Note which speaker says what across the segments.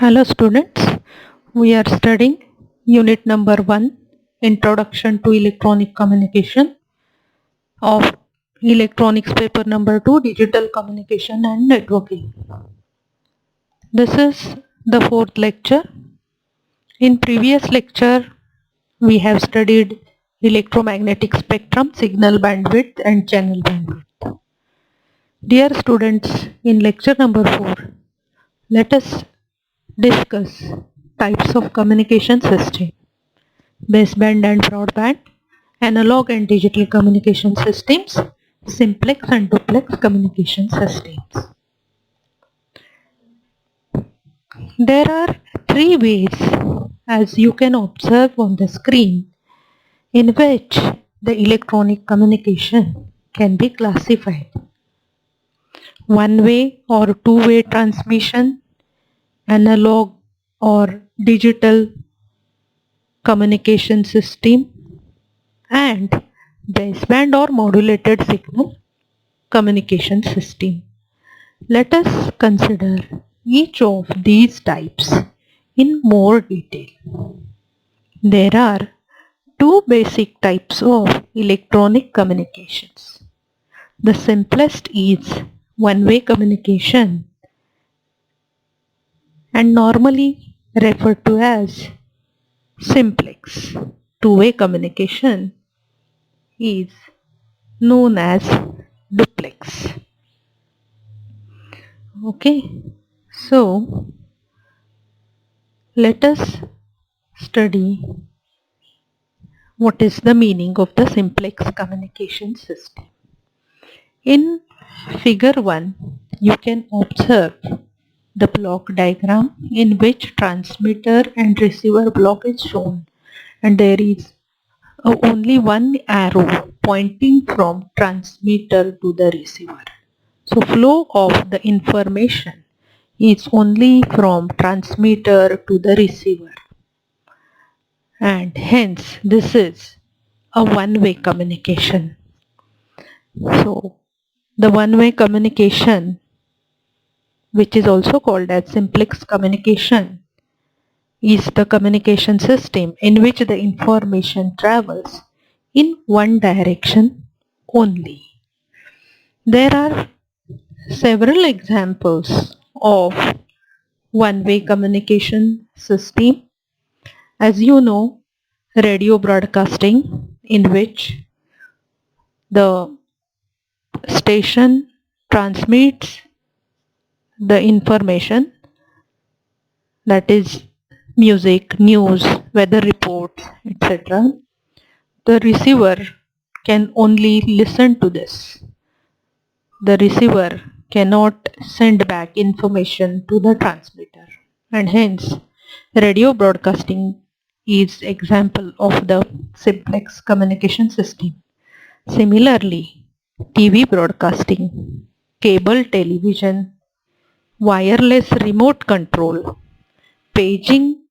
Speaker 1: Hello students, we are studying unit number 1, Introduction to Electronic Communication of Electronics paper number 2, Digital Communication and Networking. This is the fourth lecture. In previous lecture, we have studied electromagnetic spectrum, signal bandwidth and channel bandwidth. Dear students, in lecture number 4, let us discuss types of communication system. Baseband and broadband, analog and digital communication systems, simplex and duplex communication systems. There are three ways, as you can observe on the screen, in which the electronic communication can be classified. One-way or two-way transmission, analog or digital communication system, and baseband or modulated signal communication system. Let us consider each of these types in more detail. There are two basic types of electronic communications. The simplest is one-way communication and normally referred to as simplex. Two-way communication is known as duplex. Okay, so let us study what is the meaning of the simplex communication system. In figure 1, you can observe the block diagram in which transmitter and receiver block is shown, and there is only one arrow pointing from transmitter to the receiver. So flow of the information is only from transmitter to the receiver, and hence this is a one-way communication. So the one-way communication, which is also called as simplex communication, is the communication system in which the information travels in one direction only. There are several examples of one-way communication system. As you know, radio broadcasting, in which the station transmits the information, that is music, news, weather reports, etc. The receiver can only listen to this. The receiver cannot send back information to the transmitter, and hence radio broadcasting is example of the simplex communication system. Similarly, TV broadcasting, cable television, wireless remote control, paging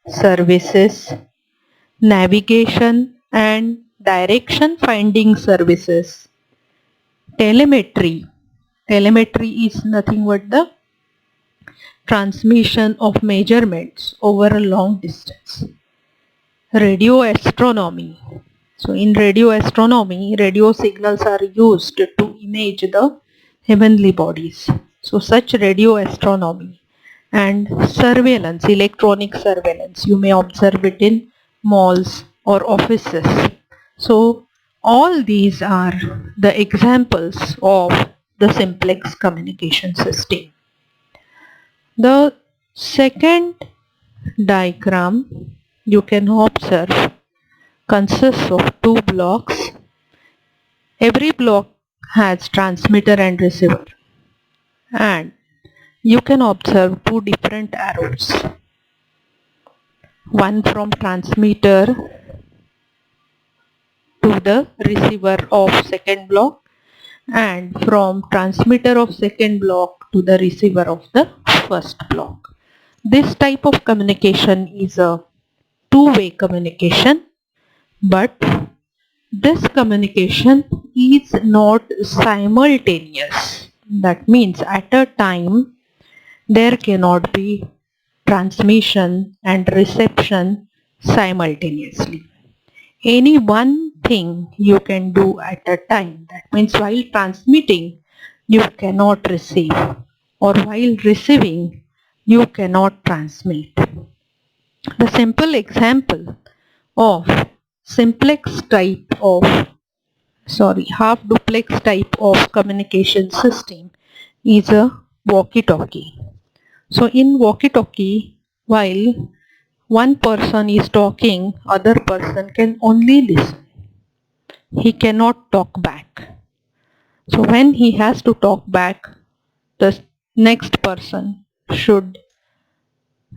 Speaker 1: services, navigation and direction finding services, telemetry. Telemetry is nothing but the transmission of measurements over a long distance. Radio astronomy. So in radio astronomy, radio signals are used to image the heavenly bodies. So such radio astronomy and surveillance, electronic surveillance, you may observe it in malls or offices. So all these are the examples of the simplex communication system. The second diagram you can observe consists of two blocks. Every block has transmitter and receiver, and you can observe two different arrows, one from transmitter to the receiver of second block, and from transmitter of second block to the receiver of the first block. This type of communication is a two-way communication, but this communication is not simultaneous. That means at a time there cannot be transmission and reception simultaneously. Any one thing you can do at a time. That means while transmitting, you cannot receive, or while receiving, you cannot transmit. The simple example of half duplex type of communication system is a walkie-talkie. So in walkie-talkie, while one person is talking, other person can only listen. He cannot talk back. So when he has to talk back, the next person should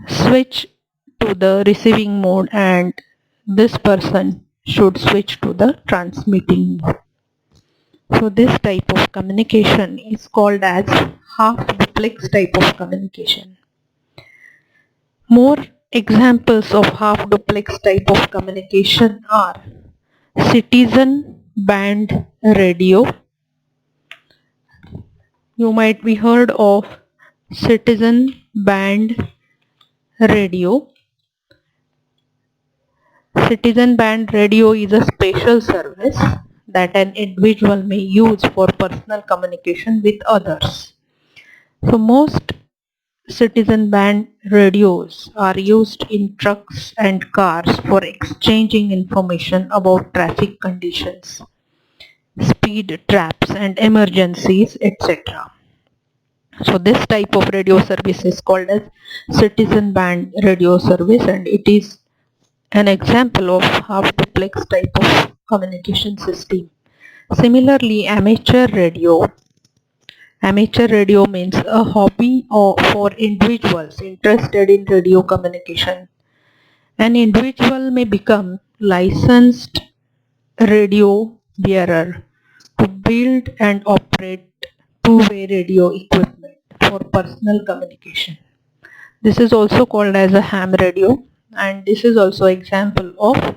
Speaker 1: switch to the receiving mode and this person should switch to the transmitting mode. So this type of communication is called as half duplex type of communication. More examples of half duplex type of communication are citizen band radio. You might be heard of citizen band radio. Citizen band radio is a special service that an individual may use for personal communication with others. So most citizen band radios are used in trucks and cars for exchanging information about traffic conditions, speed traps and emergencies, etc. So this type of radio service is called as citizen band radio service, and it is an example of half duplex type of communication system. Similarly, amateur radio means a hobby for individuals interested in radio communication. An individual may become licensed radio bearer to build and operate two-way radio equipment for personal communication. This is also called as a ham radio, and this is also example of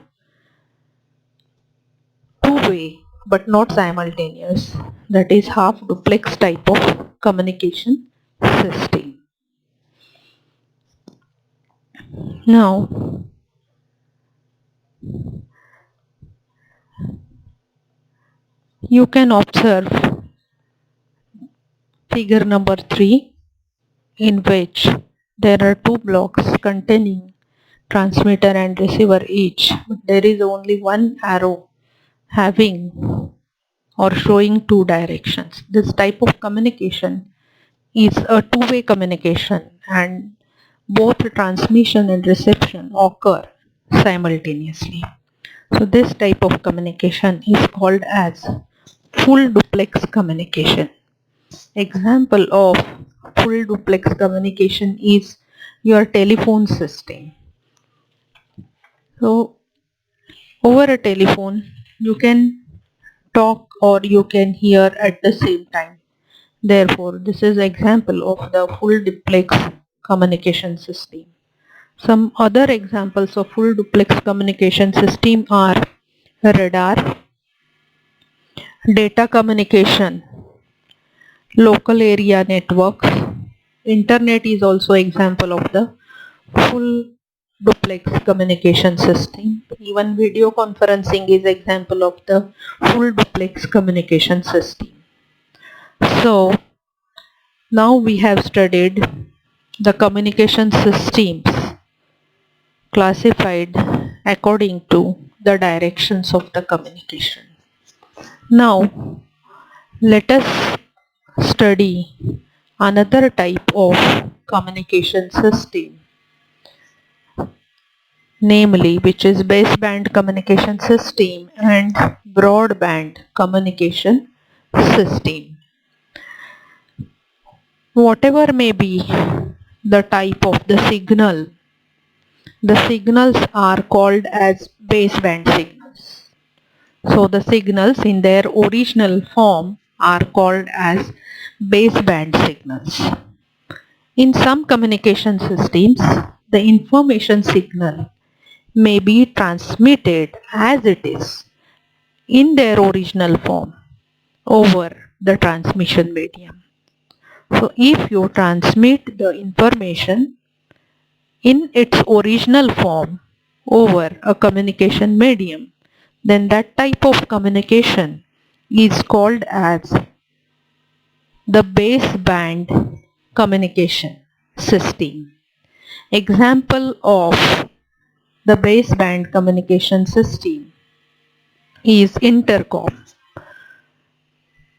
Speaker 1: two-way but not simultaneous, that is half duplex type of communication system. Now you can observe figure number 3, in which there are two blocks containing transmitter and receiver each, but there is only one arrow having or showing two directions. This type of communication is a two-way communication, and both transmission and reception occur simultaneously. So this type of communication is called as full duplex communication. Example of full duplex communication is your telephone system. So over a telephone you can talk or you can hear at the same time. Therefore, this is example of the full duplex communication system. Some other examples of full duplex communication system are radar, data communication, local area networks. Internet is also example of the full duplex communication system. Even video conferencing is example of the full duplex communication system. So now we have studied the communication systems classified according to the directions of the communication. Now let us study another type of communication system, namely which is baseband communication system and broadband communication system. Whatever may be the type of the signal, the signals are called as baseband signals. So the signals in their original form are called as baseband signals. In some communication systems, the information signal may be transmitted as it is in their original form over the transmission medium. So if you transmit the information in its original form over a communication medium, then that type of communication is called as the baseband communication system. Example of the baseband communication system is intercom.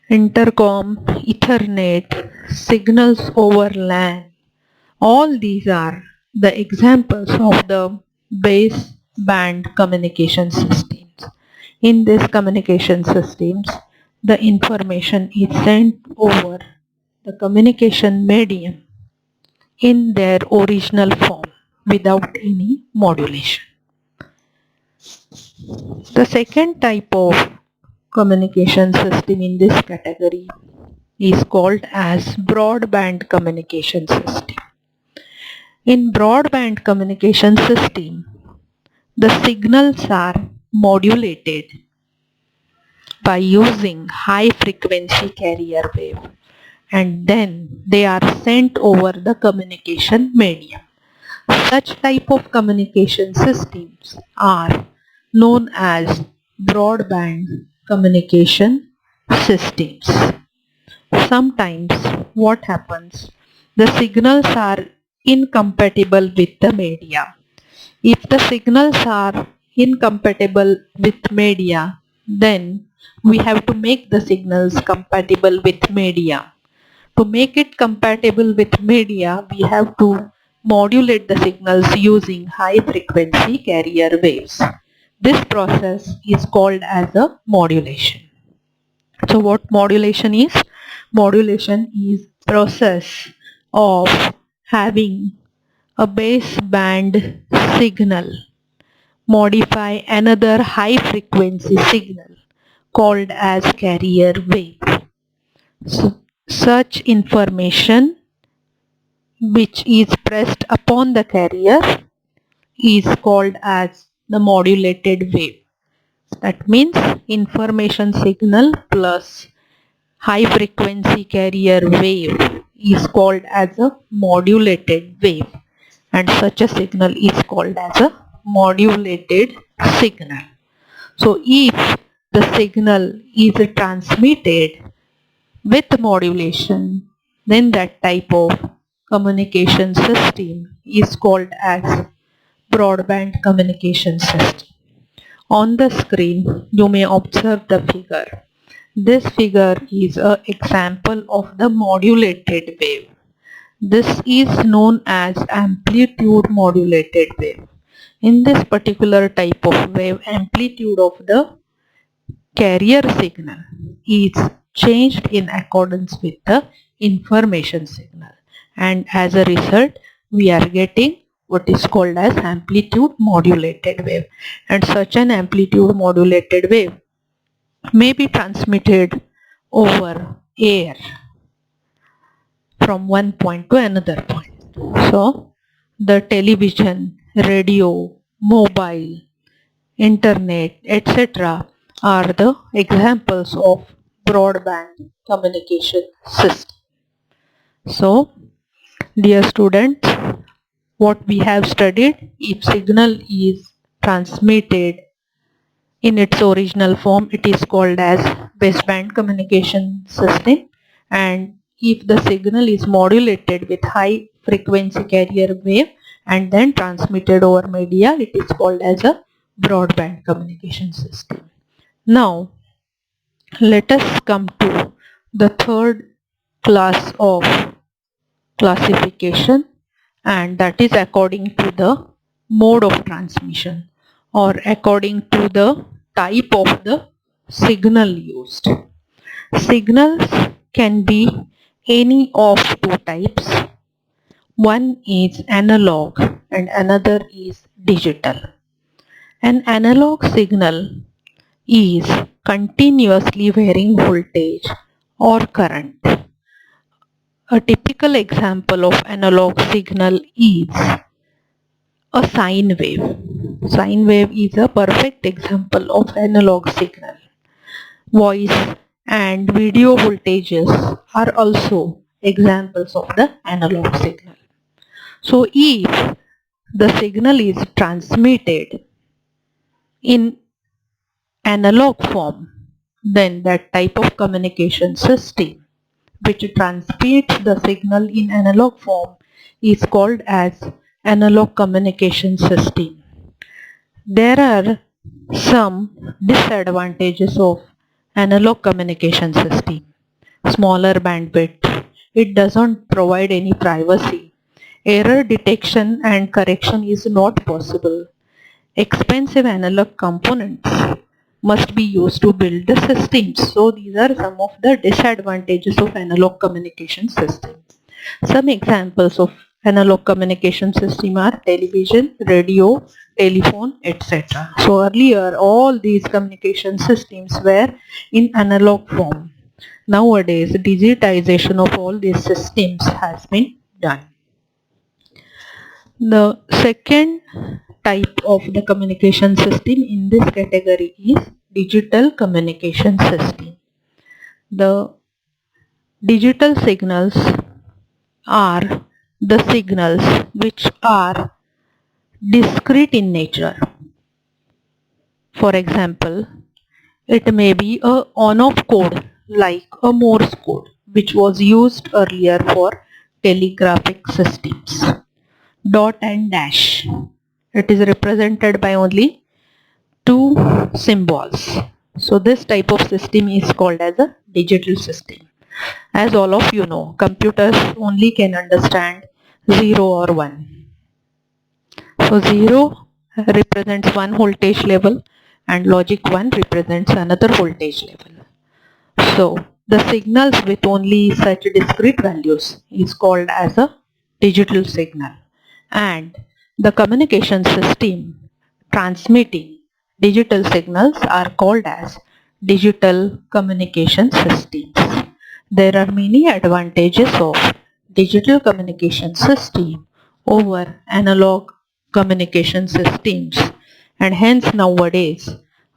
Speaker 1: Intercom, Ethernet, signals over LAN. All these are the examples of the baseband communication systems. In these communication systems, the information is sent over the communication medium in their original form without any modulation. The second type of communication system in this category is called as broadband communication system. In broadband communication system, the signals are modulated by using high frequency carrier wave, and then they are sent over the communication medium. Such type of communication systems are known as broadband communication systems. Sometimes what happens, the signals are incompatible with the media. If the signals are incompatible with media, then we have to make the signals compatible with media. To make it compatible with media, we have to modulate the signals using high frequency carrier waves. This process is called as a modulation. So what modulation is? Modulation is process of having a baseband signal modify another high frequency signal called as carrier wave. So, such information which is pressed upon the carrier is called as the modulated wave. That means information signal plus high frequency carrier wave is called as a modulated wave, and such a signal is called as a modulated signal. So if the signal is transmitted with modulation, then that type of communication system is called as broadband communication system. On the screen, you may observe the figure. This figure is an example of the modulated wave. This is known as amplitude modulated wave. In this particular type of wave, amplitude of the carrier signal is changed in accordance with the information signal, and as a result we are getting what is called as amplitude modulated wave, and such an amplitude modulated wave may be transmitted over air from one point to another point. So the television, radio, mobile, internet, etc. are the examples of broadband communication system. So, dear students, what we have studied, if signal is transmitted in its original form, it is called as baseband communication system, and if the signal is modulated with high frequency carrier wave and then transmitted over media, it is called as a broadband communication system. Now let us come to the third class of classification, and that is according to the mode of transmission or according to the type of the signal used. Signals can be any of two types. One is analog and another is digital. An analog signal is continuously varying voltage or current. A typical example of analog signal is a sine wave. Sine wave is a perfect example of analog signal. Voice and video voltages are also examples of the analog signal. So if the signal is transmitted in analog form, then that type of communication system which transmits the signal in analog form is called as analog communication system. There are some disadvantages of analog communication system. Smaller bandwidth. It doesn't provide any privacy. Error detection and correction is not possible. Expensive analog components must be used to build the systems. So these are some of the disadvantages of analog communication systems. Some examples of analog communication system are television, radio, telephone, etc. So earlier all these communication systems were in analog form. Nowadays digitization of all these systems has been done. The second type of the communication system in this category is digital communication system. The digital signals are the signals which are discrete in nature. For example, it may be a on-off code like a Morse code which was used earlier for telegraphic systems. Dot and dash. It is represented by only two symbols. So this type of system is called as a digital system. As all of you know, computers only can understand 0 or 1. So 0 represents one voltage level and logic 1 represents another voltage level. So the signals with only such discrete values is called as a digital signal, and the communication system transmitting digital signals are called as digital communication systems. There are many advantages of digital communication system over analog communication systems, and hence nowadays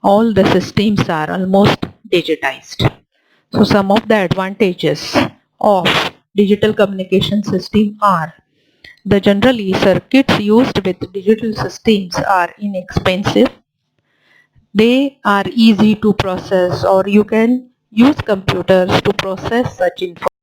Speaker 1: all the systems are almost digitized. So some of the advantages of digital communication system are: the generally circuits used with digital systems are inexpensive. They are easy to process, or you can use computers to process such information.